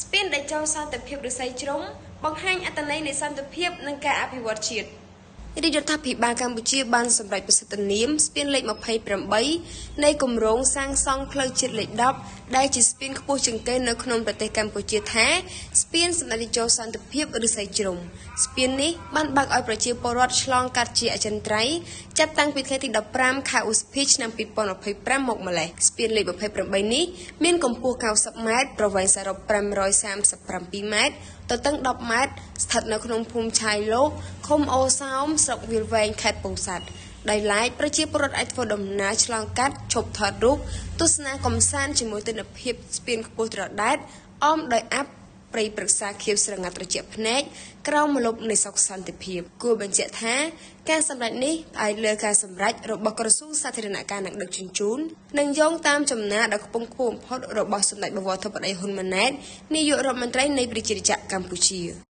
ស្ពានដែលចងសន្តិភាពឫស្សីជ្រុំបង្ហាញអត្ថន័យនៃសន្តិភាពនិងការអភិវឌ្ឍជាតិរាជរដ្ឋាភិបាលកម្ពុជាបានសម្រេចប្រសិទ្ធនាមស្ពានលេខ28នៃគម្រោងសាងសង់ផ្លូវជាតិលេខ10ដែលជាស្ពានខ្ពស់ជាងគេនៅក្នុងប្រទេសកម្ពុជាថាស្ពានសម្ដេចតេជោសន្តិភាពឫស្សីជ្រុំស្ពាននេះបានបើកឲ្យប្រជាពលរដ្ឋឆ្លងកាត់ជាអចិន្ត្រៃយ៍ចាប់តាំងពីថ្ងៃទី15ខែឧសភាឆ្នាំ2025មកម្លេះស្ពានលេខ28នេះមានកម្ពស់90ម៉ែត្រប្រវែងសរុប537ម៉ែត្រទទឹង10ម៉ែត្រស្ថិតនៅក្នុងភូមិឆាយលោកឃុំអូសោមស្រុកវាលវែងខេត្តពោធិ៍សាត់ដោយឡែកប្រជាពលរដ្ឋអាចធ្វើដំណើរឆ្លងកាត់ឈប់ថតរូបទស្សនាកំសាន្តជាមួយទិដ្ឋភាពស្ពានខ្ពស់ត្រដែតអមដោយអ័ព្ទព្រៃព្រឹក្សាខៀវស្រងាត់ត្រជាក់ភ្នែកក្រោមម្លប់នៃសុខសន្តិភាពគួរបញ្ជាក់ថាការសម្រេចនេះផ្អែកលើការសម្រេចរបស់ក្រសួងសាធារណការនិងដឹកជញ្ជូននិងយោងតាមចំណារដ៏ខ្ពង់ខ្ពស់បំផុតរបស់សម្ដេចបវរធិបតីហ៊ុនម៉ាណែតនាយករដ្ឋមន្ត្រីនៃប្រជាជាតិកម្ពុជា